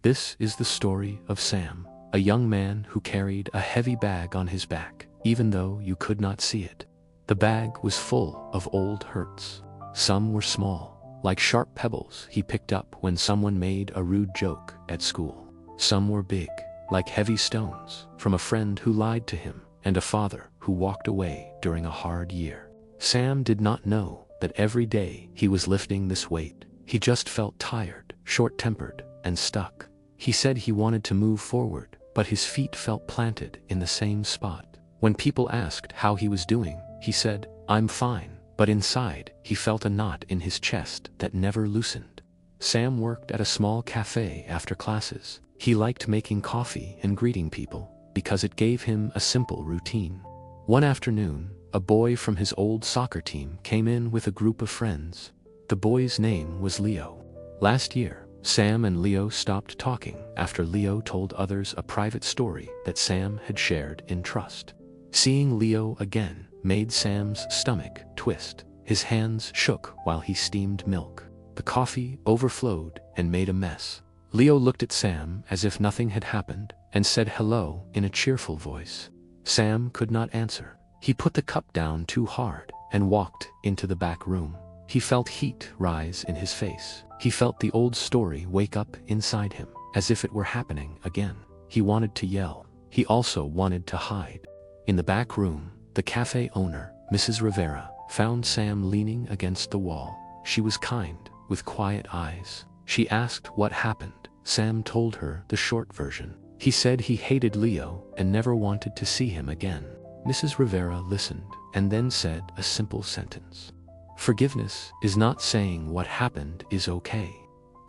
This is the story of Sam, a young man who carried a heavy bag on his back, even though you could not see it. The bag was full of old hurts. Some were small, like sharp pebbles he picked up when someone made a rude joke at school. Some were big, like heavy stones, from a friend who lied to him and a father who walked away during a hard year. Sam did not know that every day he was lifting this weight. He just felt tired, short-tempered, and stuck. He said he wanted to move forward, but his feet felt planted in the same spot. When people asked how he was doing, he said, "I'm fine," but inside, he felt a knot in his chest that never loosened. Sam worked at a small cafe after classes. He liked making coffee and greeting people, because it gave him a simple routine. One afternoon, a boy from his old soccer team came in with a group of friends. The boy's name was Leo. Last year, Sam and Leo stopped talking after Leo told others a private story that Sam had shared in trust. Seeing Leo again made Sam's stomach twist. His hands shook while he steamed milk. The coffee overflowed and made a mess. Leo looked at Sam as if nothing had happened and said hello in a cheerful voice. Sam could not answer. He put the cup down too hard and walked into the back room. He felt heat rise in his face. He felt the old story wake up inside him, as if it were happening again. He wanted to yell. He also wanted to hide. In the back room, the cafe owner, Mrs. Rivera, found Sam leaning against the wall. She was kind, with quiet eyes. She asked what happened. Sam told her the short version. He said he hated Leo and never wanted to see him again. Mrs. Rivera listened and then said a simple sentence. Forgiveness is not saying what happened is okay.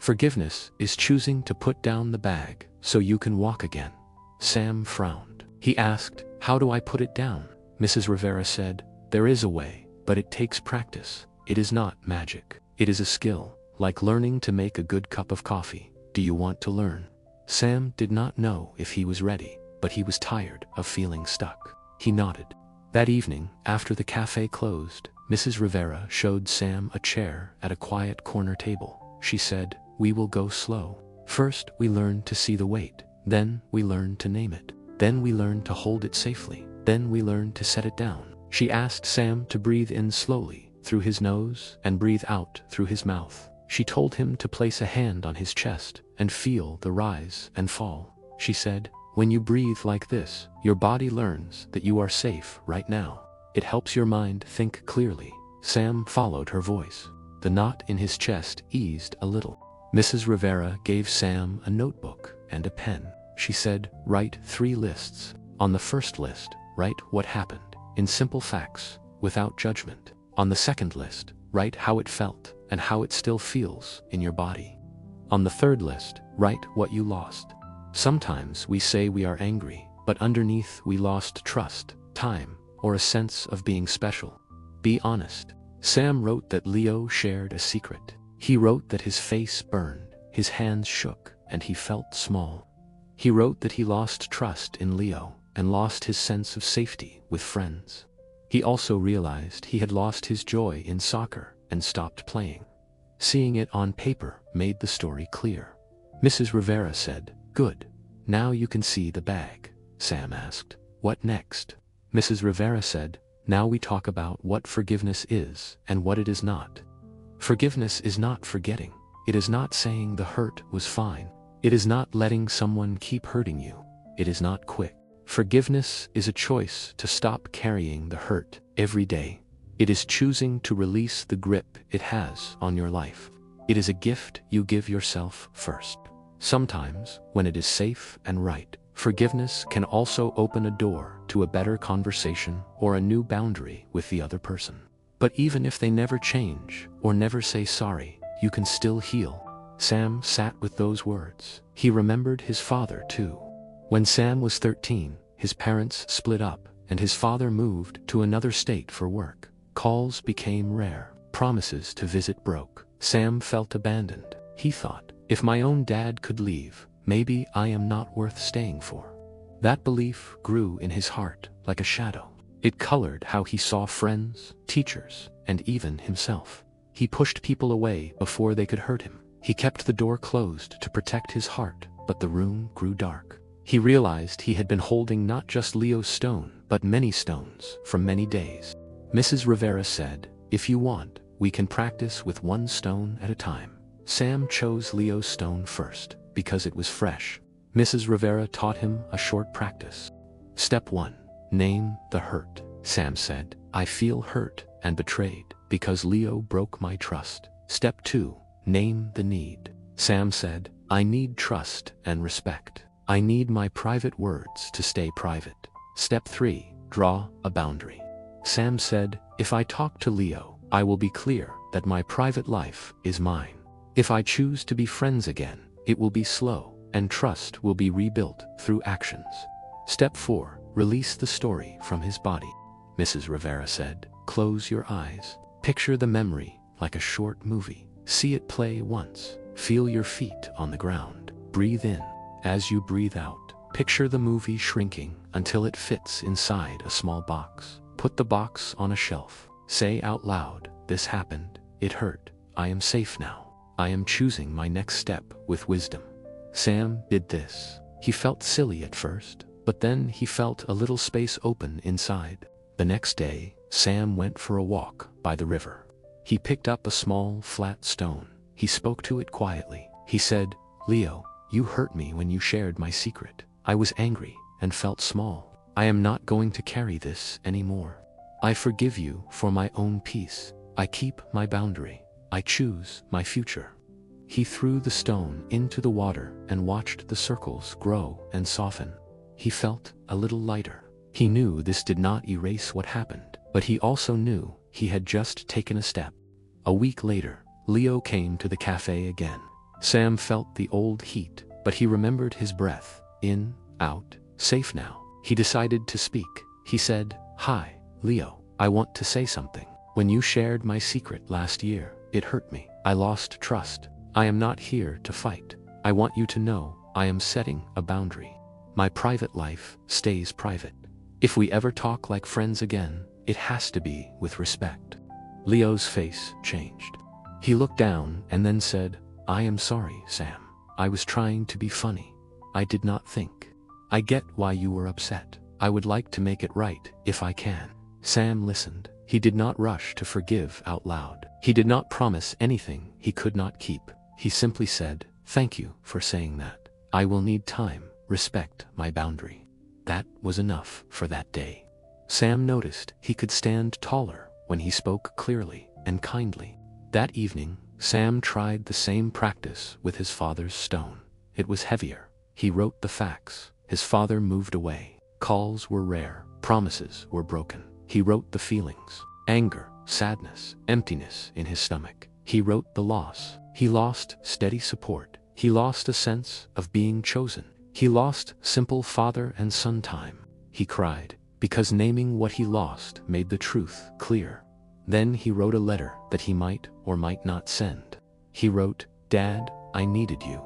Forgiveness is choosing to put down the bag so you can walk again. Sam frowned. He asked, "How do I put it down?" Mrs. Rivera said, "There is a way, but it takes practice. It is not magic. It is a skill, like learning to make a good cup of coffee. Do you want to learn?" Sam did not know if he was ready, but he was tired of feeling stuck. He nodded. That evening, after the cafe closed, Mrs. Rivera showed Sam a chair at a quiet corner table. She said, "We will go slow. First, we learn to see the weight. Then, we learn to name it. Then we learn to hold it safely. Then we learn to set it down." She asked Sam to breathe in slowly, through his nose, and breathe out through his mouth. She told him to place a hand on his chest and feel the rise and fall. She said, "When you breathe like this, your body learns that you are safe right now. It helps your mind think clearly." Sam followed her voice. The knot in his chest eased a little. Mrs. Rivera gave Sam a notebook and a pen. She said, "Write 3 lists. On the first list, write what happened, in simple facts, without judgment. On the second list, write how it felt and how it still feels in your body. On the third list, write what you lost. Sometimes we say we are angry, but underneath we lost trust, time, or a sense of being special. Be honest." Sam wrote that Leo shared a secret. He wrote that his face burned, his hands shook, and he felt small. He wrote that he lost trust in Leo and lost his sense of safety with friends. He also realized he had lost his joy in soccer and stopped playing. Seeing it on paper made the story clear. Mrs. Rivera said, "Good. Now you can see the bag." Sam asked, "What next?" Mrs. Rivera said, "Now we talk about what forgiveness is and what it is not. Forgiveness is not forgetting. It is not saying the hurt was fine. It is not letting someone keep hurting you. It is not quick. Forgiveness is a choice to stop carrying the hurt every day. It is choosing to release the grip it has on your life. It is a gift you give yourself first. Sometimes, when it is safe and right, forgiveness can also open a door to a better conversation or a new boundary with the other person. But even if they never change or never say sorry, you can still heal." Sam sat with those words. He remembered his father too. When Sam was 13, his parents split up, and his father moved to another state for work. Calls became rare. Promises to visit broke. Sam felt abandoned. He thought, if my own dad could leave, maybe I am not worth staying for. That belief grew in his heart like a shadow. It colored how he saw friends, teachers, and even himself. He pushed people away before they could hurt him. He kept the door closed to protect his heart, but the room grew dark. He realized he had been holding not just Leo's stone, but many stones from many days. Mrs. Rivera said, "If you want, we can practice with one stone at a time." Sam chose Leo's stone first, because it was fresh. Mrs. Rivera taught him a short practice. Step 1. Name the hurt. Sam said, "I feel hurt and betrayed because Leo broke my trust." Step 2. Name the need. Sam said, "I need trust and respect. I need my private words to stay private." Step 3. Draw a boundary. Sam said, "If I talk to Leo, I will be clear that my private life is mine. If I choose to be friends again, it will be slow, and trust will be rebuilt through actions." Step 4. Release the story from his body. Mrs. Rivera said, "Close your eyes. Picture the memory like a short movie. See it play once. Feel your feet on the ground. Breathe in. As you breathe out, picture the movie shrinking until it fits inside a small box. Put the box on a shelf. Say out loud, 'This happened. It hurt. I am safe now. I am choosing my next step with wisdom.'" Sam did this. He felt silly at first, but then he felt a little space open inside. The next day, Sam went for a walk by the river. He picked up a small, flat stone. He spoke to it quietly. He said, "Leo, you hurt me when you shared my secret. I was angry and felt small. I am not going to carry this anymore. I forgive you for my own peace. I keep my boundary. I choose my future." He threw the stone into the water and watched the circles grow and soften. He felt a little lighter. He knew this did not erase what happened, but he also knew he had just taken a step. A week later, Leo came to the cafe again. Sam felt the old heat, but he remembered his breath. In, out, safe now. He decided to speak. He said, "Hi, Leo, I want to say something. When you shared my secret last year, it hurt me. I lost trust. I am not here to fight. I want you to know I am setting a boundary. My private life stays private. If we ever talk like friends again, it has to be with respect." Leo's face changed. He looked down and then said, "I am sorry, Sam. I was trying to be funny. I did not think. I get why you were upset. I would like to make it right if I can." Sam listened. He did not rush to forgive out loud. He did not promise anything he could not keep. He simply said, "Thank you for saying that. I will need time. Respect my boundary." That was enough for that day. Sam noticed he could stand taller when he spoke clearly and kindly. That evening, Sam tried the same practice with his father's stone. It was heavier. He wrote the facts. His father moved away. Calls were rare. Promises were broken. He wrote the feelings: anger, sadness, emptiness in his stomach. He wrote the loss. He lost steady support. He lost a sense of being chosen. He lost simple father and son time. He cried, because naming what he lost made the truth clear. Then he wrote a letter that he might or might not send. He wrote, "Dad, I needed you.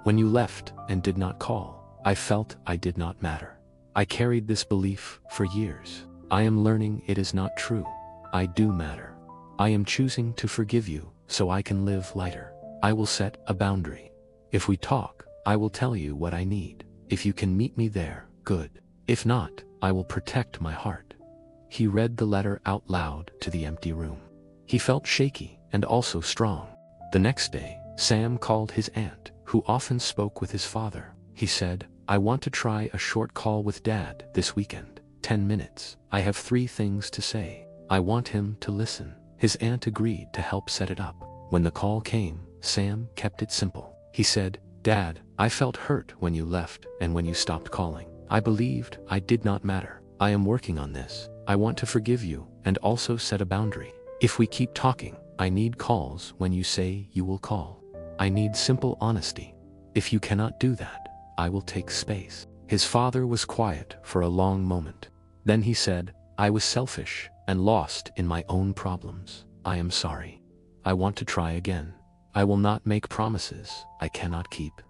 When you left and did not call, I felt I did not matter. I carried this belief for years. I am learning it is not true. I do matter. I am choosing to forgive you so I can live lighter. I will set a boundary. If we talk, I will tell you what I need. If you can meet me there, good. If not, I will protect my heart." He read the letter out loud to the empty room. He felt shaky and also strong. The next day, Sam called his aunt, who often spoke with his father. He said, "I want to try a short call with Dad this weekend. 10 minutes. I have 3 things to say. I want him to listen." His aunt agreed to help set it up. When the call came, Sam kept it simple. He said, "Dad, I felt hurt when you left and when you stopped calling. I believed I did not matter. I am working on this. I want to forgive you and also set a boundary. If we keep talking, I need calls when you say you will call. I need simple honesty. If you cannot do that, I will take space." His father was quiet for a long moment. Then he said, "I was selfish and lost in my own problems. I am sorry. I want to try again. I will not make promises I cannot keep.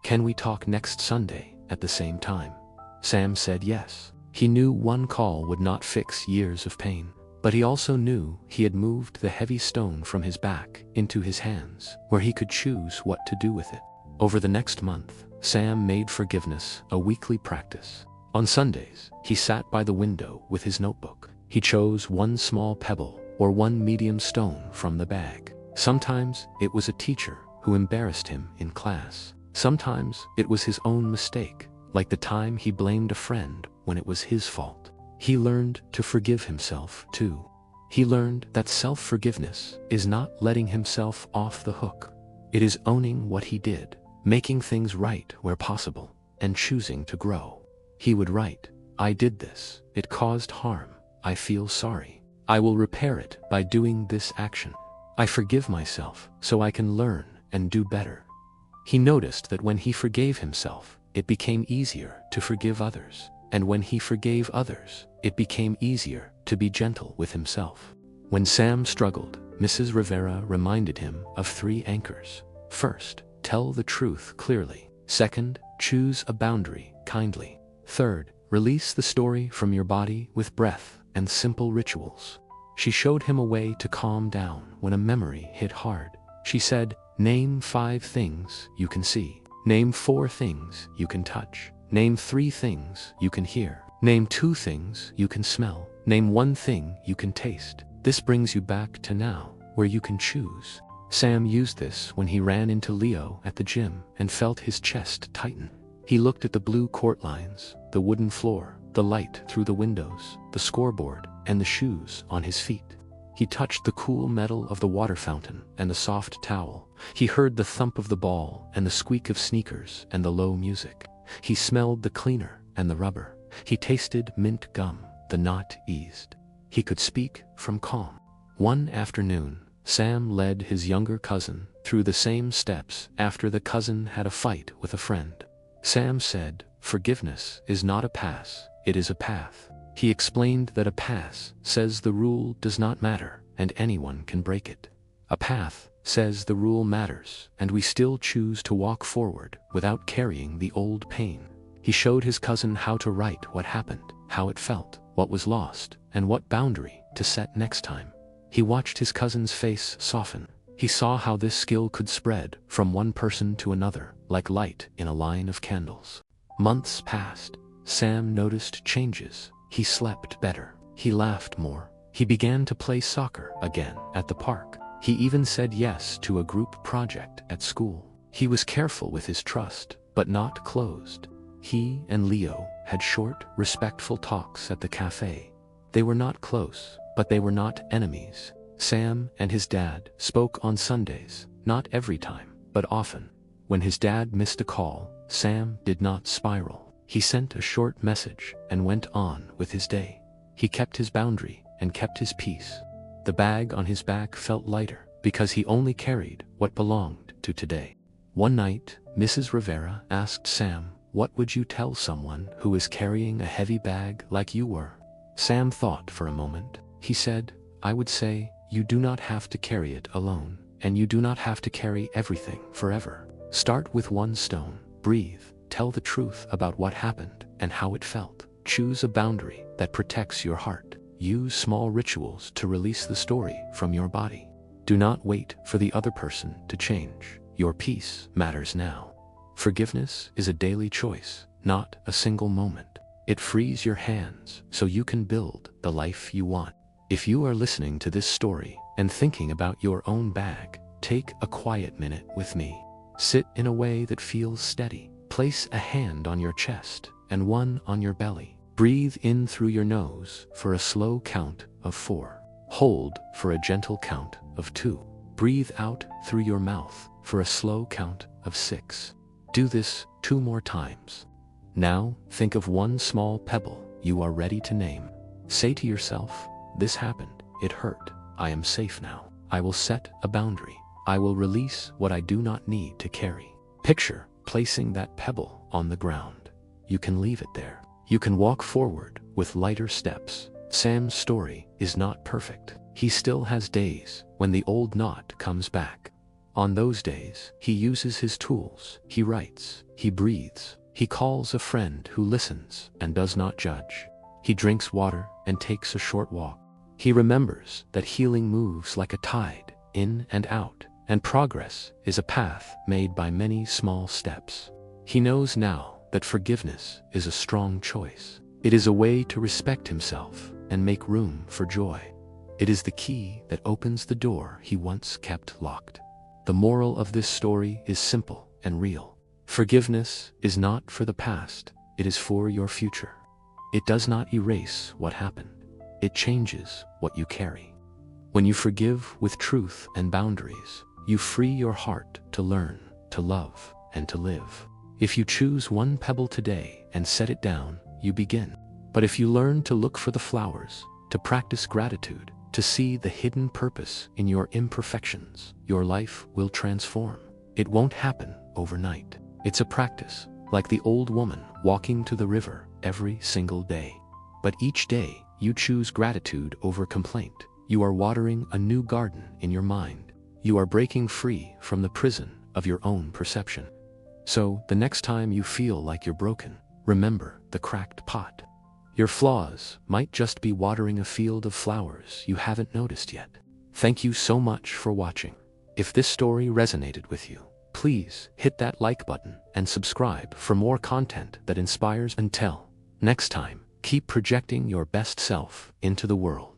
Can we talk next Sunday at the same time?" Sam said yes. He knew one call would not fix years of pain, but he also knew he had moved the heavy stone from his back into his hands, where he could choose what to do with it. Over the next month, Sam made forgiveness a weekly practice. On Sundays, he sat by the window with his notebook. He chose one small pebble or one medium stone from the bag. Sometimes it was a teacher who embarrassed him in class. Sometimes it was his own mistake, like the time he blamed a friend when it was his fault. He learned to forgive himself too. He learned that self-forgiveness is not letting himself off the hook. It is owning what he did, making things right where possible, and choosing to grow. He would write, "I did this. It caused harm. I feel sorry. I will repair it by doing this action. I forgive myself so I can learn and do better." He noticed that when he forgave himself, it became easier to forgive others. And when he forgave others, it became easier to be gentle with himself. When Sam struggled, Mrs. Rivera reminded him of 3 anchors. First, tell the truth clearly. Second, choose a boundary kindly. Third, release the story from your body with breath and simple rituals. She showed him a way to calm down when a memory hit hard. She said, "Name 5 things you can see. Name 4 things you can touch. Name 3 things you can hear. Name 2 things you can smell. Name 1 thing you can taste. This brings you back to now, where you can choose." Sam used this when he ran into Leo at the gym and felt his chest tighten. He looked at the blue court lines, the wooden floor, the light through the windows, the scoreboard, and the shoes on his feet. He touched the cool metal of the water fountain and the soft towel. He heard the thump of the ball and the squeak of sneakers and the low music. He smelled the cleaner and the rubber. He tasted mint gum. The knot eased. He could speak from calm. One afternoon, Sam led his younger cousin through the same steps after the cousin had a fight with a friend. Sam said, "Forgiveness is not a pass, it is a path." He explained that a pass says the rule does not matter and anyone can break it. A path says the rule matters and we still choose to walk forward without carrying the old pain. He showed his cousin how to write what happened, how it felt, what was lost, and what boundary to set next time. He watched his cousin's face soften. He saw how this skill could spread from one person to another, like light in a line of candles. Months passed. Sam noticed changes. He slept better. He laughed more. He began to play soccer again at the park. He even said yes to a group project at school. He was careful with his trust, but not closed. He and Leo had short, respectful talks at the cafe. They were not close, but they were not enemies. Sam and his dad spoke on Sundays, not every time, but often. When his dad missed a call, Sam did not spiral. He sent a short message and went on with his day. He kept his boundary and kept his peace. The bag on his back felt lighter because he only carried what belonged to today. One night, Mrs. Rivera asked Sam, "What would you tell someone who is carrying a heavy bag like you were?" Sam thought for a moment. He said, "I would say, you do not have to carry it alone, and you do not have to carry everything forever. Start with 1 stone, breathe, tell the truth about what happened and how it felt. Choose a boundary that protects your heart. Use small rituals to release the story from your body. Do not wait for the other person to change. Your peace matters now." Forgiveness is a daily choice, not a single moment. It frees your hands so you can build the life you want. If you are listening to this story and thinking about your own bag, take a quiet minute with me. Sit in a way that feels steady. Place a hand on your chest and one on your belly. Breathe in through your nose for a slow count of 4. Hold for a gentle count of 2. Breathe out through your mouth for a slow count of 6. Do this 2 more times. Now, think of 1 small pebble you are ready to name. Say to yourself, "This happened, it hurt, I am safe now. I will set a boundary. I will release what I do not need to carry." Picture placing that pebble on the ground. You can leave it there. You can walk forward with lighter steps. Sam's story is not perfect. He still has days when the old knot comes back. On those days, he uses his tools. He writes, he breathes, he calls a friend who listens and does not judge. He drinks water and takes a short walk. He remembers that healing moves like a tide, in and out, and progress is a path made by many small steps. He knows now that forgiveness is a strong choice. It is a way to respect himself and make room for joy. It is the key that opens the door he once kept locked. The moral of this story is simple and real. Forgiveness is not for the past, it is for your future. It does not erase what happened. It changes what you carry. When you forgive with truth and boundaries, you free your heart to learn, to love, and to live. If you choose one pebble today and set it down, you begin. But if you learn to look for the flowers, to practice gratitude, to see the hidden purpose in your imperfections, your life will transform. It won't happen overnight. It's a practice, like the old woman walking to the river every single day. But each day, you choose gratitude over complaint. You are watering a new garden in your mind. You are breaking free from the prison of your own perception. So, the next time you feel like you're broken, remember the cracked pot. Your flaws might just be watering a field of flowers you haven't noticed yet. Thank you so much for watching. If this story resonated with you, please hit that like button and subscribe for more content that inspires. Until next time, keep projecting your best self into the world.